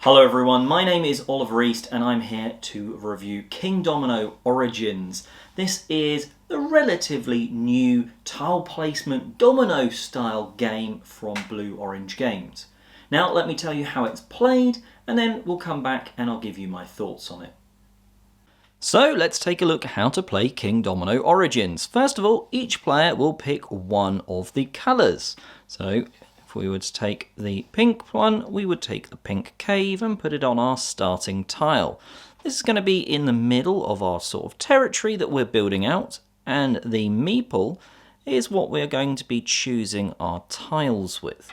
Hello everyone, my name is Oliver East and I'm here to review Kingdomino Origins. This is the relatively new tile placement domino style game from Blue Orange Games. Now let me tell you how it's played and then we'll come back and I'll give you my thoughts on it. So let's take a look at how to play Kingdomino Origins. First of all, each player will pick one of the colours. So if we were to take the pink one, we would take the pink cave and put it on our starting tile. This is going to be in the middle of our sort of territory that we're building out, and the meeple is what we're going to be choosing our tiles with.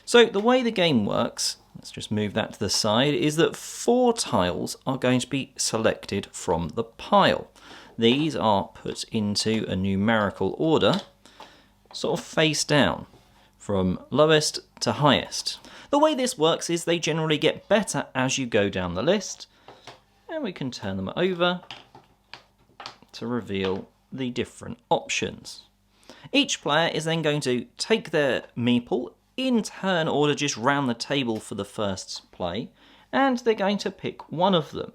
So the way the game works, let's just move that to the side, is that 4 tiles are going to be selected from the pile. These are put into a numerical order, sort of face down, from lowest to highest. The way this works is they generally get better as you go down the list, and we can turn them over to reveal the different options. Each player is then going to take their meeple in turn order just round the table for the first play, and they're going to pick one of them.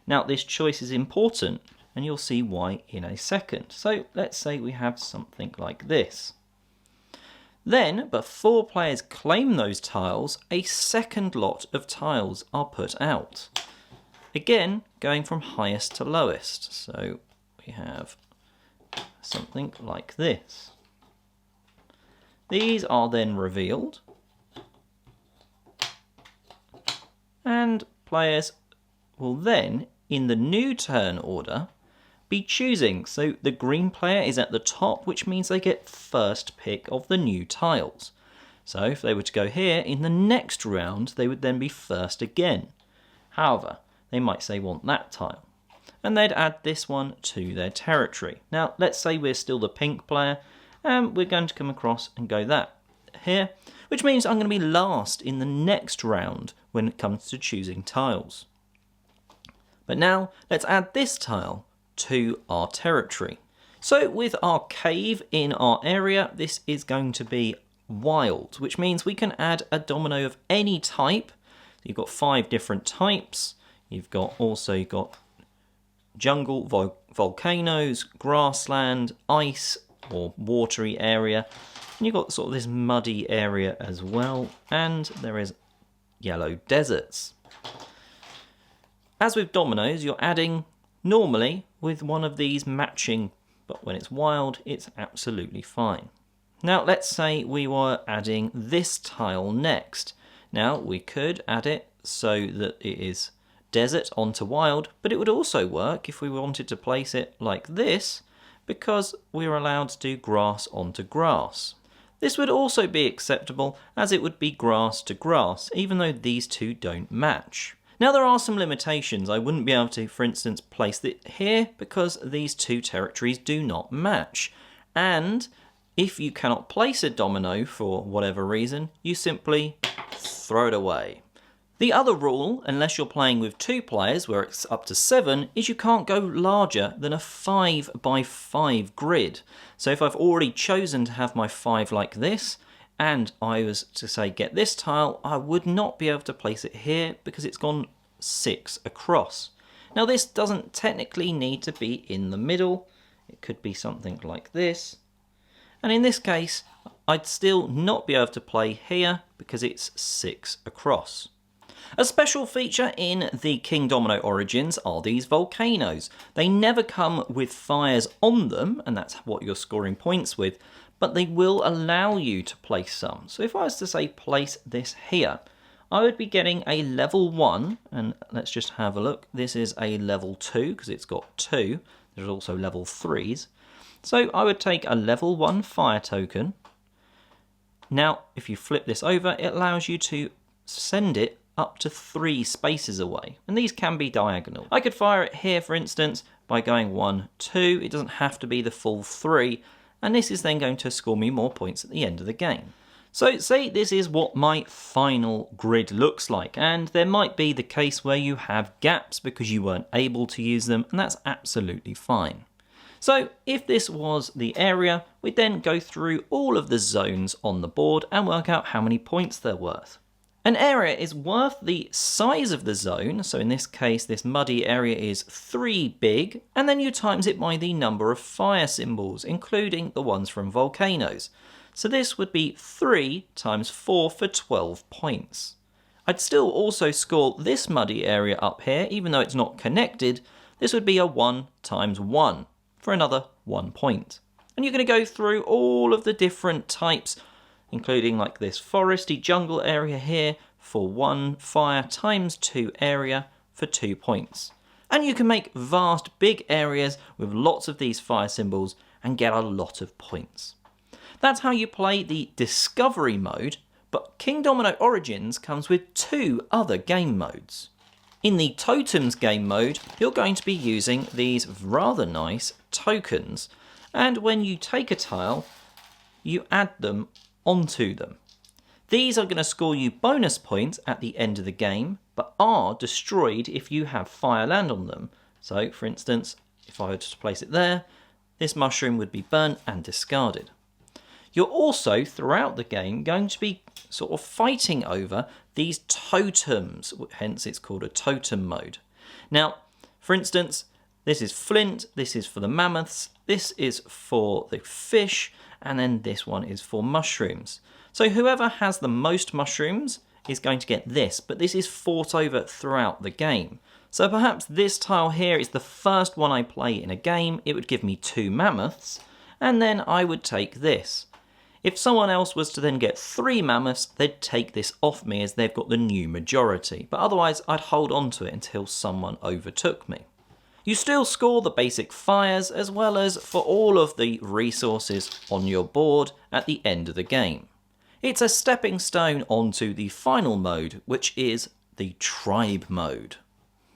Now this choice is important, and you'll see why in a second. So let's say we have something like this. Then, before players claim those tiles, a second lot of tiles are put out. Again, going from highest to lowest. So we have something like this. These are then revealed, and players will then, in the new turn order, be choosing. So the green player is at the top, which means they get first pick of the new tiles. So if they were to go here, in the next round they would then be first again. However, they might say want that tile, and they'd add this one to their territory. Now let's say we're still the pink player, and we're going to come across and go that here, which means I'm going to be last in the next round when it comes to choosing tiles. But now let's add this tile to our territory. So with our cave in our area, this is going to be wild, which means we can add a domino of any type. So you've got 5 different types. You've got jungle, volcanoes, grassland, ice or watery area. And you've got sort of this muddy area as well, and there is yellow deserts. As with dominoes, you're adding normally with one of these matching, but when it's wild, it's absolutely fine. Now let's say we were adding this tile next. Now we could add it so that it is desert onto wild, but it would also work if we wanted to place it like this, because we're allowed to do grass onto grass. This would also be acceptable, as it would be grass to grass, even though these two don't match. Now there are some limitations. I wouldn't be able to, for instance, place it here because these two territories do not match. And if you cannot place a domino for whatever reason, you simply throw it away. The other rule, unless you're playing with 2 players where it's up to 7, is you can't go larger than a 5 by 5 grid. So if I've already chosen to have my 5 like this, and I was to say get this tile, I would not be able to place it here because it's gone 6 across. Now this doesn't technically need to be in the middle. It could be something like this. And in this case, I'd still not be able to play here because it's 6 across. A special feature in the Kingdomino Origins are these volcanoes. They never come with fires on them, and that's what you're scoring points with, but they will allow you to place some. So if I was to say place this here, I would be getting a level 1, and let's just have a look. This is a level 2 because it's got 2. There's also level 3s. So I would take a level 1 fire token. Now if you flip this over, it allows you to send it up to 3 spaces away, and these can be diagonal. I could fire it here, for instance, by going 1, 2. It doesn't have to be the full 3. And this is then going to score me more points at the end of the game. So say this is what my final grid looks like, and there might be the case where you have gaps because you weren't able to use them, and that's absolutely fine. So if this was the area, we'd then go through all of the zones on the board and work out how many points they're worth. An area is worth the size of the zone, so in this case this muddy area is 3 big, and then you times it by the number of fire symbols, including the ones from volcanoes. So this would be 3 times 4 for 12 points. I'd still also score this muddy area up here, even though it's not connected. This would be a 1 times 1 for another 1 point. And you're going to go through all of the different types, including like this foresty jungle area here for 1 fire times 2 area for 2 points. And you can make vast big areas with lots of these fire symbols and get a lot of points. That's how you play the Discovery mode, but Kingdomino Origins comes with 2 other game modes. In the Totems game mode, you're going to be using these rather nice tokens, and when you take a tile, you add them onto them. These are going to score you bonus points at the end of the game, but are destroyed if you have fire land on them. So, for instance, if I were to place it there, this mushroom would be burnt and discarded. You're also, throughout the game, going to be sort of fighting over these totems, hence it's called a totem mode. Now, for instance, this is flint, this is for the mammoths, this is for the fish, and then this one is for mushrooms. So whoever has the most mushrooms is going to get this, but this is fought over throughout the game. So perhaps this tile here is the first one I play in a game, it would give me 2 mammoths, and then I would take this. If someone else was to then get 3 mammoths, they'd take this off me as they've got the new majority, but otherwise I'd hold on to it until someone overtook me. You still score the basic fires as well as for all of the resources on your board at the end of the game. It's a stepping stone onto the final mode, which is the tribe mode.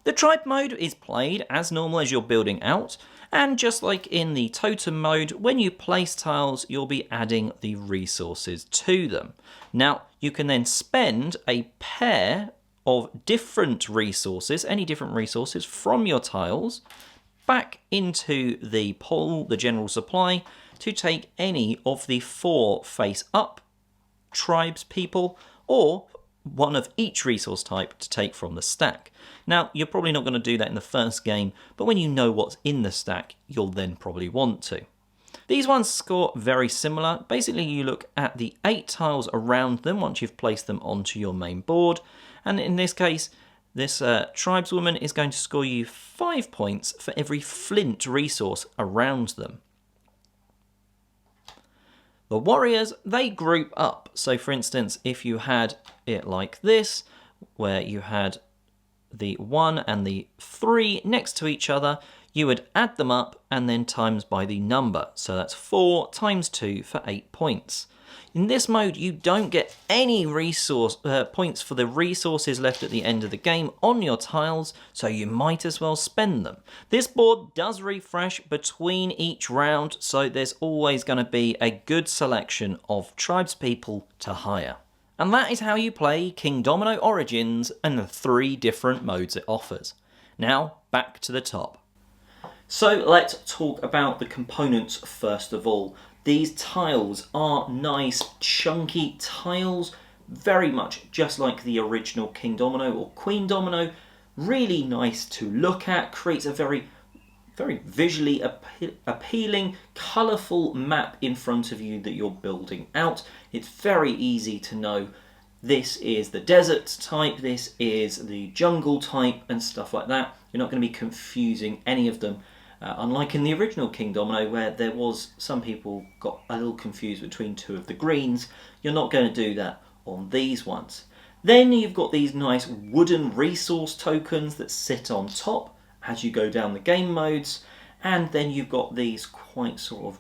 The tribe mode is played as normal as you're building out, and just like in the totem mode, when you place tiles, you'll be adding the resources to them. Now, you can then spend a pair of different resources, any different resources from your tiles, back into the pool, the general supply, to take any of the 4 face-up tribes people, or one of each resource type to take from the stack. Now, you're probably not going to do that in the first game, but when you know what's in the stack, you'll then probably want to. These ones score very similar. Basically, you look at the 8 tiles around them once you've placed them onto your main board, and in this case, this tribeswoman is going to score you 5 points for every flint resource around them. The warriors, they group up. So for instance, if you had it like this, where you had the 1 and the 3 next to each other, you would add them up and then times by the number. So that's 4 times 2 for 8 points. In this mode, you don't get any resource points for the resources left at the end of the game on your tiles, so you might as well spend them. This board does refresh between each round, so there's always going to be a good selection of tribespeople to hire. And that is how you play Kingdomino Origins and the 3 different modes it offers. Now, back to the top. So let's talk about the components first of all. These tiles are nice, chunky tiles, very much just like the original Kingdomino or Queendomino. Really nice to look at, creates a very visually appealing, colourful map in front of you that you're building out. It's very easy to know this is the desert type, this is the jungle type, and stuff like that. You're not going to be confusing any of them. Unlike in the original Kingdomino, where there was some people got a little confused between 2 of the greens, you're not going to do that on these ones. Then you've got these nice wooden resource tokens that sit on top as you go down the game modes, and then you've got these quite sort of,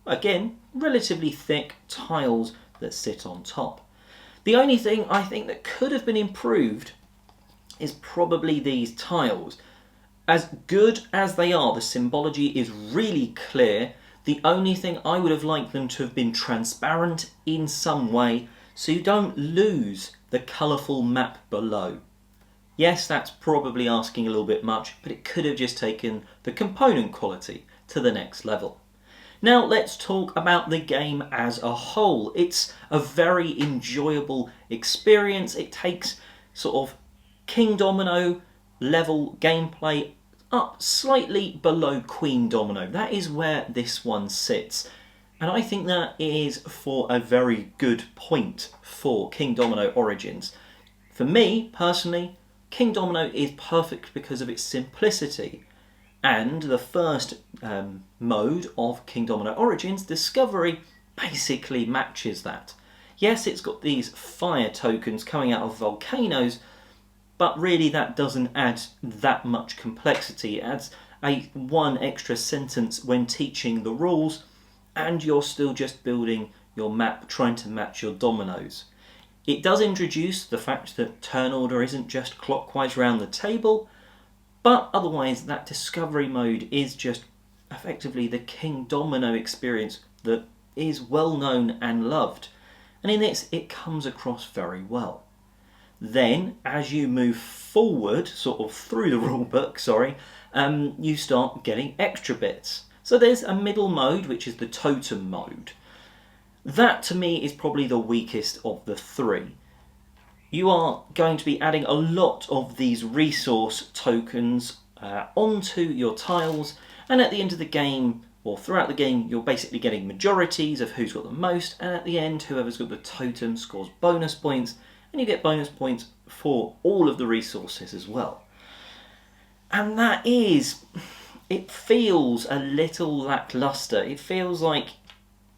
again, relatively thick tiles that sit on top. The only thing I think that could have been improved is probably these tiles. As good as they are, the symbology is really clear. The only thing I would have liked them to have been transparent in some way so you don't lose the colourful map below. Yes, that's probably asking a little bit much, but it could have just taken the component quality to the next level. Now let's talk about the game as a whole. It's a very enjoyable experience. It takes sort of Kingdomino level gameplay up slightly below Queendomino. That is where this one sits. And I think that is for a very good point for Kingdomino Origins. For me, personally, Kingdomino is perfect because of its simplicity. And the first mode of Kingdomino Origins, Discovery, basically matches that. Yes, it's got these fire tokens coming out of volcanoes, but really that doesn't add that much complexity. It adds one extra sentence when teaching the rules, and you're still just building your map, trying to match your dominoes. It does introduce the fact that turn order isn't just clockwise around the table, but otherwise that discovery mode is just effectively the Kingdomino experience that is well known and loved. And in this, it comes across very well. Then, as you move forward, sort of through the rulebook, you start getting extra bits. So there's a middle mode, which is the Totem mode. That, to me, is probably the weakest of the three. You are going to be adding a lot of these resource tokens onto your tiles, and at the end of the game, or throughout the game, you're basically getting majorities of who's got the most, and at the end, whoever's got the totem scores bonus points, and you get bonus points for all of the resources as well. And that is, it feels a little lackluster. It feels like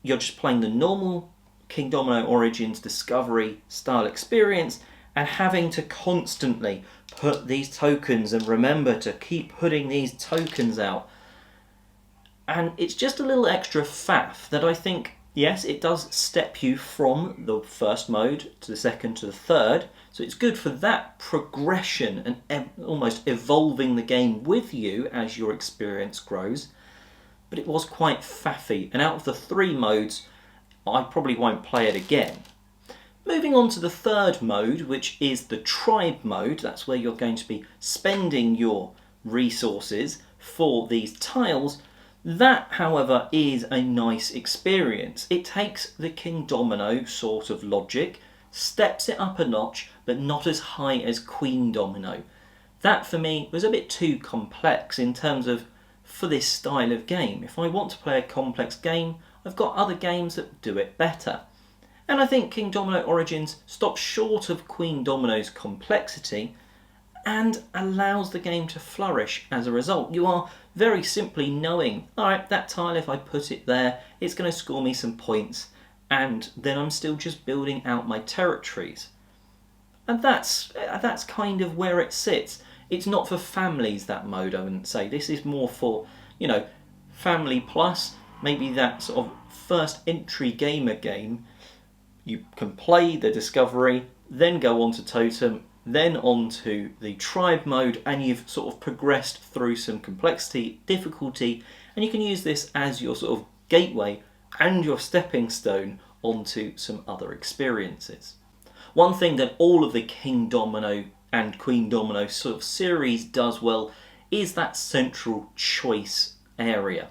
you're just playing the normal Kingdomino Origins Discovery style experience and having to constantly put these tokens and remember to keep putting these tokens out. And it's just a little extra faff that I think, yes, it does step you from the first mode to the second to the third. So it's good for that progression and almost evolving the game with you as your experience grows. But it was quite faffy, and out of the three modes, I probably won't play it again. Moving on to the third mode, which is the tribe mode. That's where you're going to be spending your resources for these tiles. That, however, is a nice experience. It takes the Kingdomino sort of logic, steps it up a notch, but not as high as Queendomino. That, for me, was a bit too complex in terms of for this style of game. If I want to play a complex game, I've got other games that do it better. And I think Kingdomino Origins stops short of Queendomino's complexity and allows the game to flourish as a result. You are very simply knowing, alright, that tile, if I put it there, it's going to score me some points, and then I'm still just building out my territories. And that's kind of where it sits. It's not for families, that mode, I wouldn't say. This is more for, family plus, maybe that sort of first entry gamer game. You can play the Discovery, then go on to Totem, then on to the Tribe mode, and you've sort of progressed through some complexity, difficulty, and you can use this as your sort of gateway and your stepping stone onto some other experiences. One thing that all of the Kingdomino and Queendomino sort of series does well is that central choice area.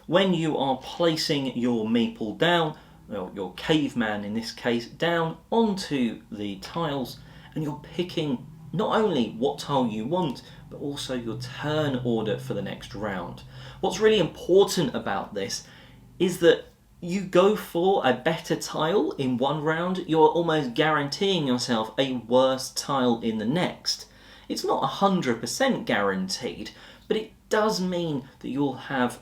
When you are placing your meeple down, or your caveman in this case, down onto the tiles, and you're picking not only what tile you want, but also your turn order for the next round. What's really important about this is that you go for a better tile in one round, you're almost guaranteeing yourself a worse tile in the next. It's not 100% guaranteed, but it does mean that you'll have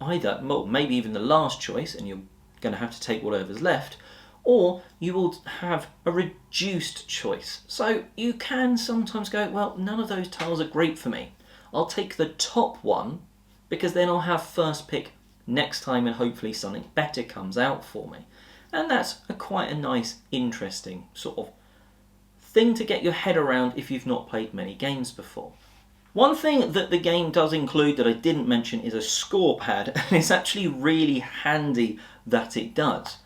either, well, maybe even the last choice, and you're going to have to take whatever's left, or you will have a reduced choice. So you can sometimes go, well, none of those tiles are great for me. I'll take the top one, because then I'll have first pick next time and hopefully something better comes out for me. And that's quite a nice, interesting sort of thing to get your head around if you've not played many games before. One thing that the game does include that I didn't mention is a score pad, and it's actually really handy that it does.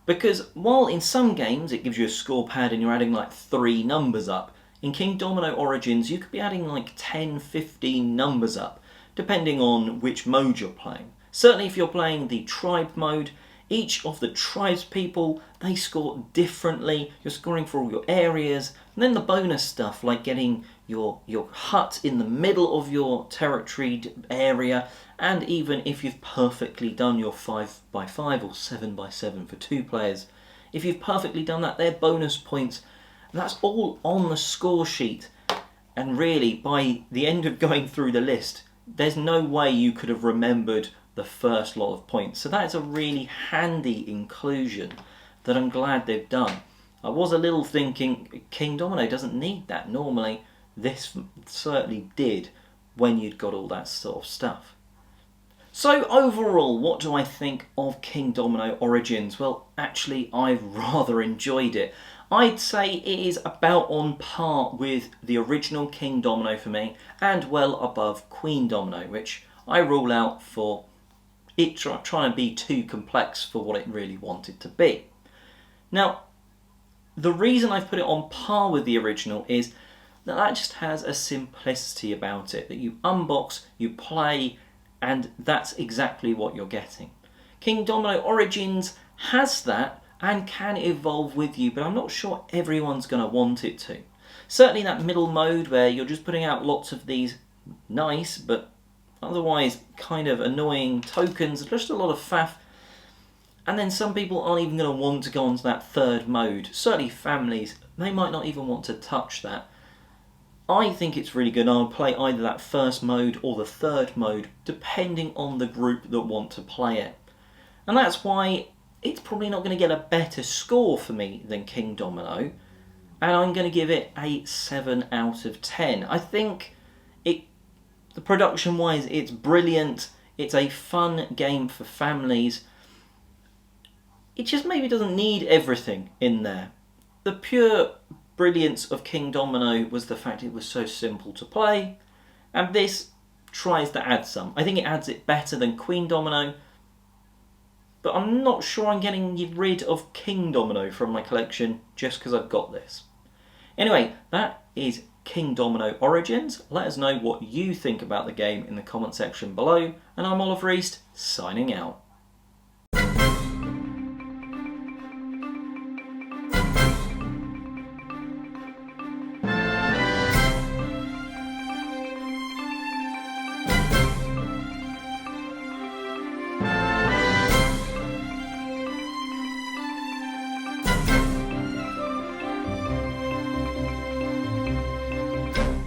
Because while in some games it gives you a score pad and you're adding like 3 numbers up, in Kingdomino Origins you could be adding like 10, 15 numbers up, depending on which mode you're playing. Certainly if you're playing the tribe mode, each of the tribes people, they score differently. You're scoring for all your areas, and then the bonus stuff like getting your hut in the middle of your territory area, and even if you've perfectly done your 5x5 or 7x7 for 2 players, if you've perfectly done that, they're bonus points. And that's all on the score sheet. And really, by the end of going through the list, there's no way you could have remembered the first lot of points. So that is a really handy inclusion that I'm glad they've done. I was a little thinking Kingdomino doesn't need that. Normally, this certainly did when you'd got all that sort of stuff. So overall, what do I think of Kingdomino Origins? Well, actually, I've rather enjoyed it. I'd say it is about on par with the original Kingdomino for me, and well above Queendomino, which I rule out for it trying to be too complex for what it really wanted to be. Now, the reason I've put it on par with the original is that just has a simplicity about it, that you unbox, you play, and that's exactly what you're getting. Kingdomino Origins has that and can evolve with you, but I'm not sure everyone's going to want it to. Certainly that middle mode where you're just putting out lots of these nice but otherwise kind of annoying tokens, just a lot of faff. And then some people aren't even going to want to go on to that third mode. Certainly families, they might not even want to touch that. I think it's really good. I'll play either that first mode or the third mode, depending on the group that want to play it. And that's why it's probably not going to get a better score for me than Kingdomino. And I'm going to give it a 7 out of 10. I think the production-wise, it's brilliant. It's a fun game for families. It just maybe doesn't need everything in there. The pure brilliance of Kingdomino was the fact it was so simple to play, and this tries to add some. I think it adds it better than Queendomino, but I'm not sure I'm getting rid of Kingdomino from my collection just because I've got this. Anyway, that is Kingdomino Origins. Let us know what you think about the game in the comment section below, and I'm Oliver East, signing out.